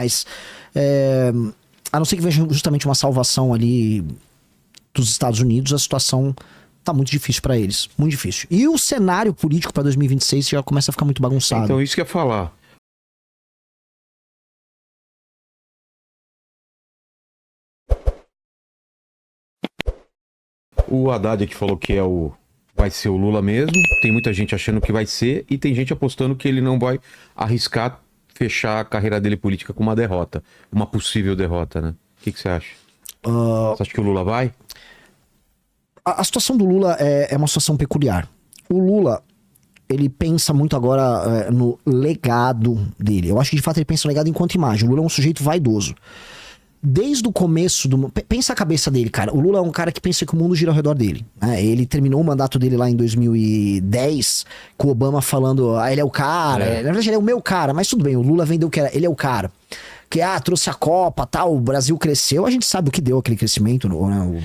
Mas, a não ser que veja justamente uma salvação ali dos Estados Unidos, a situação tá muito difícil pra eles. Muito difícil. E o cenário político pra 2026 já começa a ficar muito bagunçado. Então, isso que eu ia falar. O Haddad aqui falou que vai ser o Lula mesmo. Tem muita gente achando que vai ser. E tem gente apostando que ele não vai arriscar fechar a carreira dele política com uma derrota. Uma possível derrota, né? O que você acha? Você acha que o Lula vai? A situação do Lula é uma situação peculiar. O Lula, ele pensa muito agora no legado dele. Eu acho que de fato ele pensa no legado enquanto imagem. O Lula é um sujeito vaidoso. Desde o começo do... Pensa a cabeça dele, cara. O Lula é um cara que pensa que o mundo gira ao redor dele. Né? Ele terminou o mandato dele lá em 2010, com o Obama falando, ele é o cara. Na verdade, ele é o meu cara. Mas tudo bem, o Lula vendeu que ele é o cara. Que, trouxe a Copa, tal, o Brasil cresceu. A gente sabe o que deu aquele crescimento. Né?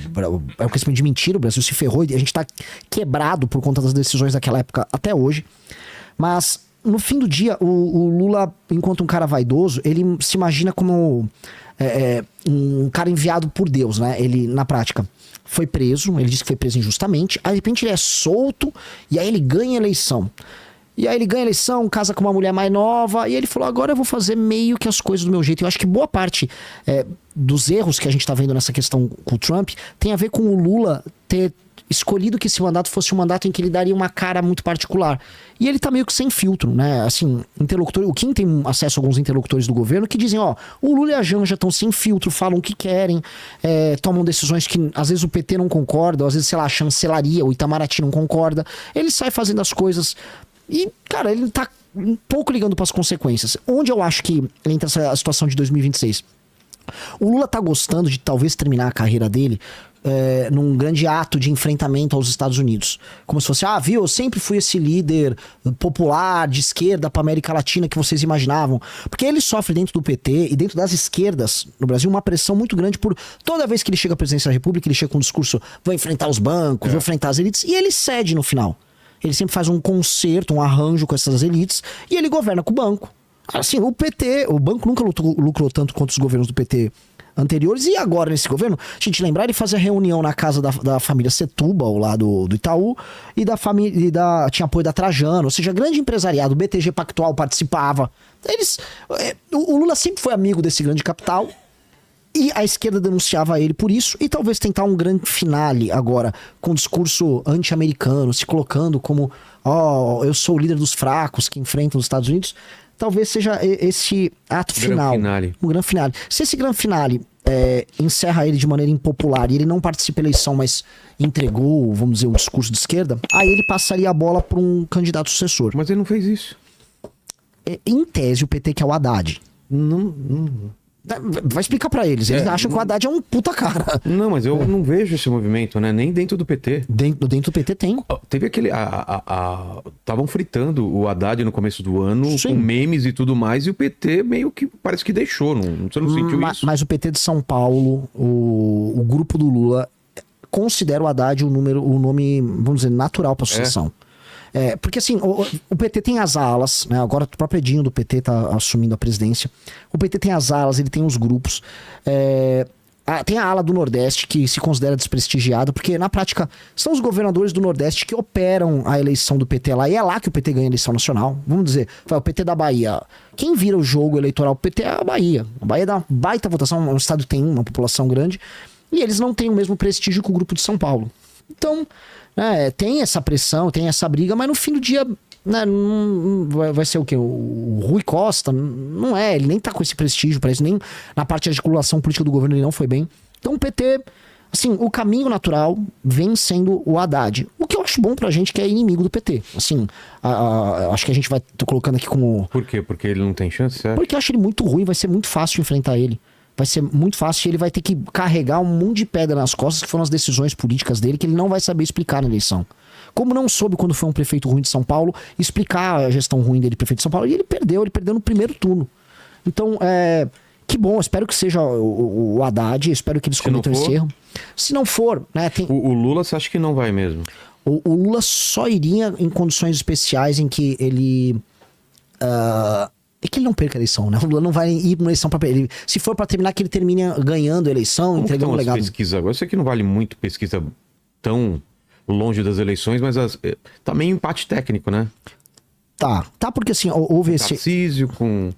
É um crescimento de mentira, o Brasil se ferrou. E a gente tá quebrado por conta das decisões daquela época até hoje. Mas, no fim do dia, o Lula, enquanto um cara vaidoso, ele se imagina como... um cara enviado por Deus, né? Ele, na prática, foi preso, ele disse que foi preso injustamente, aí de repente ele é solto, e aí ele ganha a eleição. E aí ele ganha a eleição, casa com uma mulher mais nova, e ele falou, agora eu vou fazer meio que as coisas do meu jeito. Eu acho que boa parte dos erros que a gente tá vendo nessa questão com o Trump tem a ver com o Lula ter escolhido que esse mandato fosse um mandato em que ele daria uma cara muito particular. E ele tá meio que sem filtro, né? Assim, o Kim tem acesso a alguns interlocutores do governo que dizem, o Lula e a Janja estão sem filtro, falam o que querem, tomam decisões que às vezes o PT não concorda, ou às vezes, sei lá, a chancelaria, o Itamaraty não concorda. Ele sai fazendo as coisas e, cara, ele tá um pouco ligando para as consequências. Onde eu acho que entra essa situação de 2026? O Lula tá gostando de talvez terminar a carreira dele num grande ato de enfrentamento aos Estados Unidos. Como se fosse, viu, eu sempre fui esse líder popular, de esquerda pra América Latina que vocês imaginavam. Porque ele sofre dentro do PT e dentro das esquerdas no Brasil uma pressão muito grande por toda vez que ele chega à presidência da República, ele chega com um discurso, vou enfrentar os bancos, vou enfrentar as elites, e ele cede no final. Ele sempre faz um concerto, um arranjo com essas elites, e ele governa com o banco. Assim, o banco nunca lucrou tanto quanto os governos do PT anteriores, e agora nesse governo, a gente lembrar, ele fazia reunião na casa da família Setúbal, lá do Itaú, e tinha apoio da Trajano, ou seja, grande empresariado, o BTG Pactual participava. O Lula sempre foi amigo desse grande capital, e a esquerda denunciava ele por isso, e talvez tentar um grande finale agora, com um discurso anti-americano, se colocando como, eu sou o líder dos fracos que enfrentam os Estados Unidos. Talvez seja esse ato final. Um grande finale. Se esse grande finale encerra ele de maneira impopular e ele não participa da eleição, mas entregou, vamos dizer, o discurso de esquerda, aí ele passaria a bola para um candidato sucessor. Mas ele não fez isso. Em tese, o PT quer o Haddad. Não. Vai explicar pra eles. Eles acham que o Haddad é um puta cara. Não, mas eu não vejo esse movimento, né? Nem dentro do PT. Dentro do PT tem. Teve aquele... Estavam fritando o Haddad no começo do ano, com memes e tudo mais, e o PT meio que parece que deixou. Você não sentiu isso? Mas o PT de São Paulo, o grupo do Lula, considera o Haddad o nome, vamos dizer, natural pra sucessão. Porque assim, o PT tem as alas, né? Agora o próprio Edinho do PT tá assumindo a presidência. O PT tem as alas, ele tem os grupos. Tem a ala do Nordeste, que se considera desprestigiada, porque na prática são os governadores do Nordeste que operam a eleição do PT lá, e é lá que o PT ganha a eleição nacional. Vamos dizer, o PT da Bahia. Quem vira o jogo eleitoral pro PT é a Bahia. A Bahia dá uma baita votação, é um estado que tem uma população grande, e eles não têm o mesmo prestígio que o grupo de São Paulo. Então... tem essa pressão, tem essa briga, mas no fim do dia, né, vai ser o quê? O Rui Costa? Não ele nem tá com esse prestígio para isso, nem na parte de articulação política do governo ele não foi bem. Então o PT, assim, o caminho natural vem sendo o Haddad. O que eu acho bom pra gente que é inimigo do PT. Assim, acho que a gente tô colocando aqui como... Por quê? Porque ele não tem chance, certo? Porque eu acho ele muito ruim, vai ser muito fácil enfrentar ele. Vai ser muito fácil e ele vai ter que carregar um monte de pedra nas costas, que foram as decisões políticas dele, que ele não vai saber explicar na eleição. Como não soube, quando foi um prefeito ruim de São Paulo, explicar a gestão ruim dele, prefeito de São Paulo, e ele perdeu no primeiro turno. Então, que bom, espero que seja o Haddad, espero que eles cometam esse erro. Se não for, né, tem... O Lula, você acha que não vai mesmo? O Lula só iria em condições especiais em que ele É que ele não perca a eleição, né? O Lula não vai ir pra uma eleição pra ele. Se for pra terminar, que ele termine ganhando a eleição, Como entregando um estão as legado. pesquisas agora? Eu sei que não vale muito pesquisa tão longe das eleições, mas tá meio empate técnico, né? Tá, porque assim, houve esse... Tarcísio com...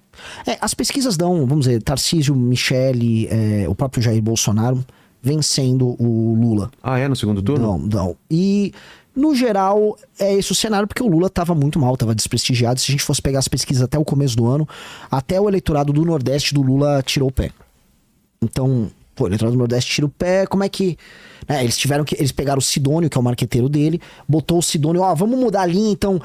as pesquisas dão, vamos dizer, Tarcísio, Michele, o próprio Jair Bolsonaro vencendo o Lula. Ah, no segundo turno? Não. E, no geral, é esse o cenário, porque o Lula tava muito mal, tava desprestigiado. Se a gente fosse pegar as pesquisas até o começo do ano, até o eleitorado do Nordeste do Lula tirou o pé. Então, o eleitorado do Nordeste tira o pé, como é que... né, eles pegaram o Sidônio, que é o marqueteiro dele, botou o Sidônio, vamos mudar a linha, então,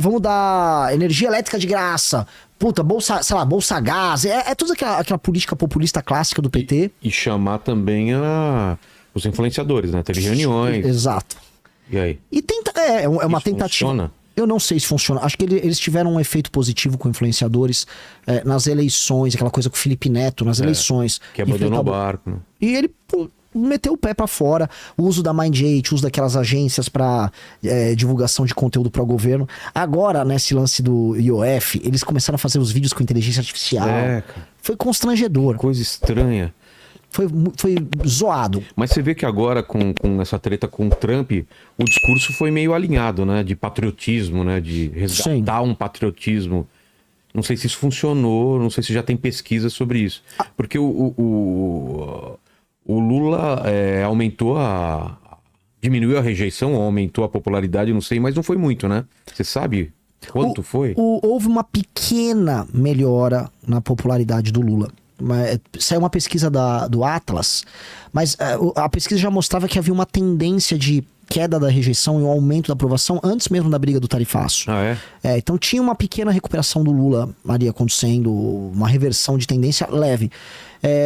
vamos dar energia elétrica de graça, puta, bolsa gás, toda aquela política populista clássica do PT. E chamar também os influenciadores, né? Teve reuniões. Exato. E aí? E é uma Isso tentativa. funciona? Eu não sei se funciona. Acho que eles tiveram um efeito positivo com influenciadores nas eleições, aquela coisa com o Felipe Neto nas eleições. Que abandonou o barco, né? E ele meteu o pé pra fora. O uso da Mind8, o uso daquelas agências pra divulgação de conteúdo pro governo. Agora, nesse lance do IOF, eles começaram a fazer os vídeos com inteligência artificial. Cara. Foi constrangedor. Coisa estranha. Foi zoado. Mas você vê que agora, com essa treta com o Trump, o discurso foi meio alinhado, né? De patriotismo, né? De resgatar um patriotismo. Não sei se isso funcionou, não sei se já tem pesquisa sobre isso. Porque o Lula aumentou diminuiu a rejeição, ou aumentou a popularidade, não sei, mas não foi muito, né? Você sabe quanto foi? Houve uma pequena melhora na popularidade do Lula. Saiu uma pesquisa do Atlas, mas a pesquisa já mostrava que havia uma tendência de queda da rejeição e um aumento da aprovação antes mesmo da briga do tarifaço. Ah, é? Então tinha uma pequena recuperação do Lula ali acontecendo, uma reversão de tendência leve.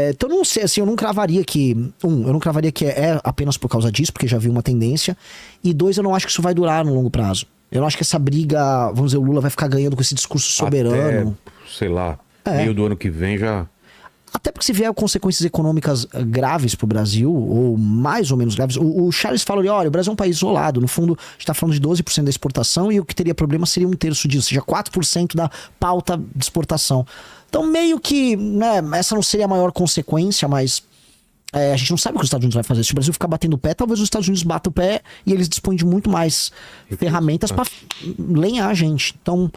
Então não sei, assim, eu não cravaria que... eu não cravaria que é apenas por causa disso, porque já vi uma tendência. E dois, eu não acho que isso vai durar no longo prazo. Eu não acho que essa briga, vamos dizer, o Lula vai ficar ganhando com esse discurso soberano. Até, sei lá, meio do ano que vem já... Até porque se vier consequências econômicas graves pro Brasil, ou mais ou menos graves, o Charles falou ali, olha, o Brasil é um país isolado, no fundo a gente tá falando de 12% da exportação e o que teria problema seria 1/3 disso, ou seja, 4% da pauta de exportação. Então meio que, né, essa não seria a maior consequência, mas a gente não sabe o que os Estados Unidos vai fazer. Se o Brasil ficar batendo o pé, talvez os Estados Unidos batam o pé e eles dispõem de muito mais ferramentas para lenhar a gente. Então,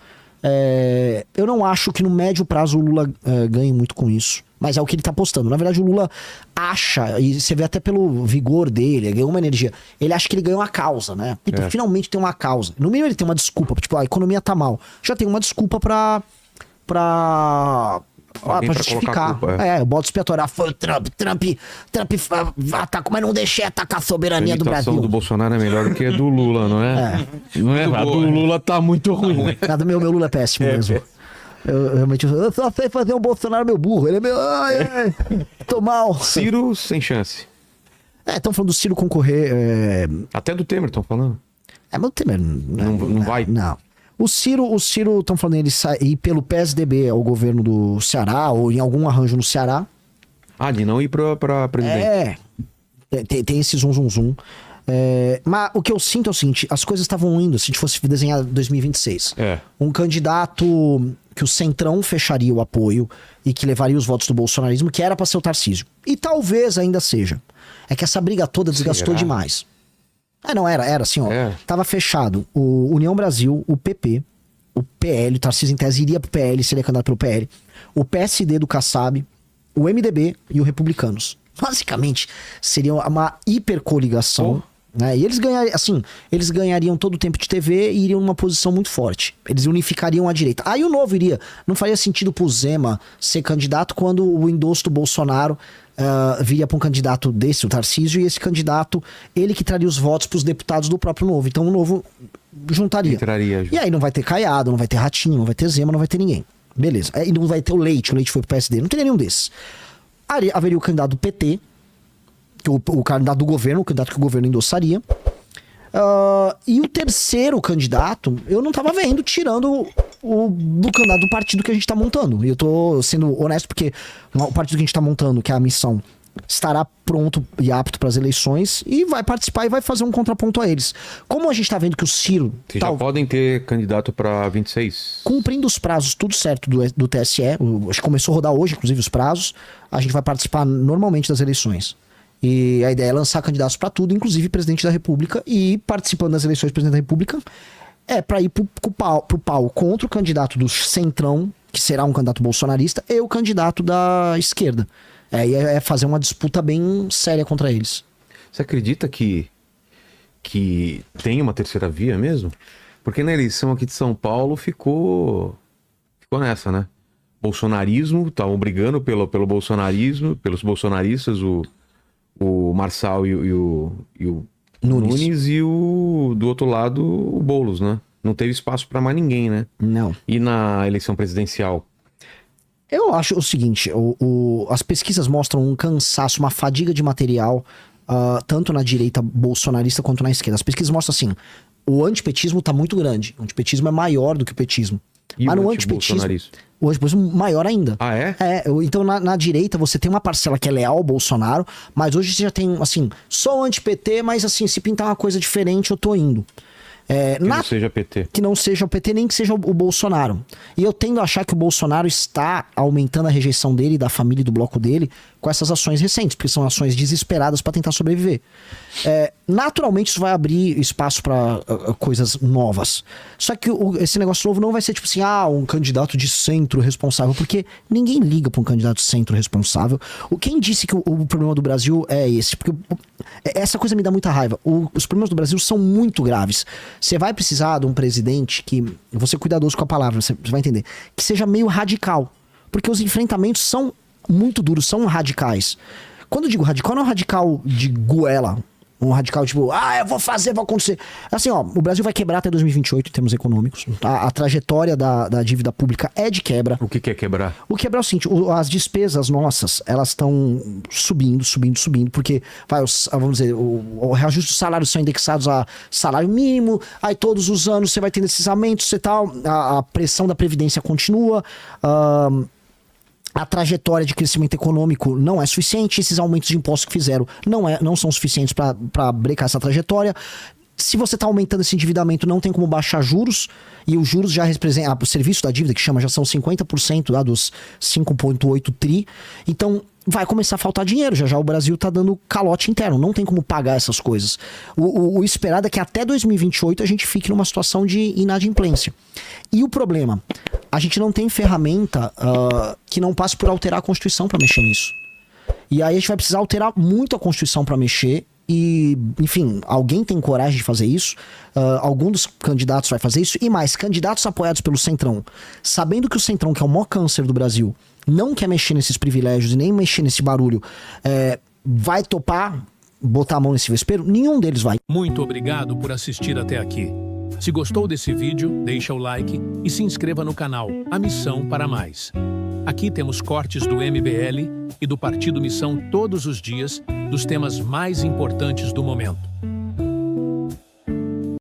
eu não acho que no médio prazo o Lula ganhe muito com isso. Mas é o que ele tá apostando. Na verdade, o Lula acha, e você vê até pelo vigor dele, ele ganhou uma energia. Ele acha que ele ganhou uma causa, né? Puta, finalmente tem uma causa. No mínimo ele tem uma desculpa. Tipo, a economia tá mal. Já tem uma desculpa pra justificar. O bode expiatório. Foi o Trump atacou, mas não deixei atacar a soberania do Brasil. A imitação do Bolsonaro é melhor do que a do Lula, não é? Não é? A do Lula tá muito ruim. A do meu Lula é péssimo mesmo. Eu realmente eu só sei fazer um Bolsonaro meu burro. Ele é meu. Tô mal. Ciro sem chance. Estão falando do Ciro concorrer. Até do Temer estão falando. Mas o Temer. Não vai? Não. O Ciro estão falando ele sair pelo PSDB ao governo do Ceará, ou em algum arranjo no Ceará. De não ir pra presidente. Tem esse zum. Mas o que eu sinto é o seguinte, as coisas estavam indo, se a gente fosse desenhar 2026. Um candidato que o Centrão fecharia o apoio e que levaria os votos do bolsonarismo, que era pra ser o Tarcísio. E talvez ainda seja. É que essa briga toda desgastou demais. Não, era assim, ó. Tava fechado o União Brasil, o PP, o PL, o Tarcísio em tese iria pro PL, seria candidato pelo PL, o PSD do Kassab, o MDB e o Republicanos. Basicamente, seria uma hipercoligação. Né? E eles ganhariam todo o tempo de TV e iriam numa posição muito forte. Eles unificariam a direita. Aí o Novo iria. Não faria sentido pro Zema ser candidato quando o endosso do Bolsonaro viria para um candidato desse, o Tarcísio, e esse candidato, ele que traria os votos pros deputados do próprio Novo. Então o Novo juntaria. E aí não vai ter Caiado, não vai ter Ratinho, não vai ter Zema, não vai ter ninguém. Beleza. E não vai ter o Leite foi pro PSD. Não teria nenhum desses. Haveria o candidato do PT, o candidato do governo, o candidato que o governo endossaria. E o terceiro candidato, eu não tava vendo, tirando do candidato do partido que a gente tá montando. E eu tô sendo honesto, porque o partido que a gente tá montando, que é a Missão, estará pronto e apto para as eleições e vai participar e vai fazer um contraponto a eles. Como a gente está vendo que o Ciro... Vocês já podem ter candidato para 26? Cumprindo os prazos, tudo certo do TSE, acho que começou a rodar hoje, inclusive, os prazos, a gente vai participar normalmente das eleições. E a ideia é lançar candidatos para tudo, inclusive presidente da República, e participando das eleições de presidente da República para ir pro pau contra o candidato do Centrão, que será um candidato bolsonarista, e o candidato da esquerda. É fazer uma disputa bem séria contra eles. Você acredita que tem uma terceira via mesmo? Porque na eleição aqui de São Paulo ficou nessa, né? Bolsonarismo, estavam brigando pelo bolsonarismo, pelos bolsonaristas, o Marçal e o Nunes, e do outro lado o Boulos, né? Não teve espaço para mais ninguém, né? Não. E na eleição presidencial? Eu acho o seguinte, as pesquisas mostram um cansaço, uma fadiga de material, tanto na direita bolsonarista quanto na esquerda. As pesquisas mostram assim, o antipetismo tá muito grande. O antipetismo é maior do que o petismo. E mas o no antipetismo, o antipetismo maior ainda. Ah, é? Então na direita você tem uma parcela que é leal ao Bolsonaro, mas hoje você já tem, assim, só o anti-PT, mas assim, se pintar uma coisa diferente eu tô indo. Não seja PT. Que não seja o PT, nem que seja o Bolsonaro. E eu tendo a achar que o Bolsonaro está aumentando a rejeição dele, da família e do bloco dele, com essas ações recentes, porque são ações desesperadas para tentar sobreviver. Naturalmente isso vai abrir espaço para coisas novas. Só que esse negócio novo não vai ser tipo assim, um candidato de centro responsável, porque ninguém liga para um candidato de centro responsável. Quem disse que o problema do Brasil é esse? Porque essa coisa me dá muita raiva. Os problemas do Brasil são muito graves. Você vai precisar de um presidente que, vou ser cuidadoso com a palavra, você vai entender, que seja meio radical. Porque os enfrentamentos são muito duros, são radicais. Quando eu digo radical, não é um radical de goela. Um radical tipo, eu vou fazer, vai acontecer. Assim, o Brasil vai quebrar até 2028 em termos econômicos. A trajetória da dívida pública é de quebra. O que é quebrar? O quebrar é o seguinte, as despesas nossas, elas estão subindo, porque, vamos dizer, o reajuste dos salários são indexados a salário mínimo, aí todos os anos você vai tendo esses aumentos e tal, a pressão da Previdência continua, a trajetória de crescimento econômico não é suficiente, esses aumentos de impostos que fizeram não são suficientes para brecar essa trajetória. Se você está aumentando esse endividamento, não tem como baixar juros, e os juros já representam, o serviço da dívida, que chama, já são 50% lá dos 5,8 tri, então vai começar a faltar dinheiro, já o Brasil está dando calote interno, não tem como pagar essas coisas. O esperado é que até 2028 a gente fique numa situação de inadimplência. E o problema, a gente não tem ferramenta que não passe por alterar a Constituição para mexer nisso. E aí a gente vai precisar alterar muito a Constituição para mexer. E, enfim, alguém tem coragem de fazer isso, algum dos candidatos vai fazer isso, e mais, candidatos apoiados pelo Centrão, sabendo que o Centrão, que é o maior câncer do Brasil, não quer mexer nesses privilégios e nem mexer nesse barulho, vai topar botar a mão nesse vespeiro? Nenhum deles vai. Muito obrigado por assistir até aqui. Se gostou desse vídeo, deixa o like e se inscreva no canal A Missão para Mais. Aqui temos cortes do MBL e do Partido Missão todos os dias dos temas mais importantes do momento.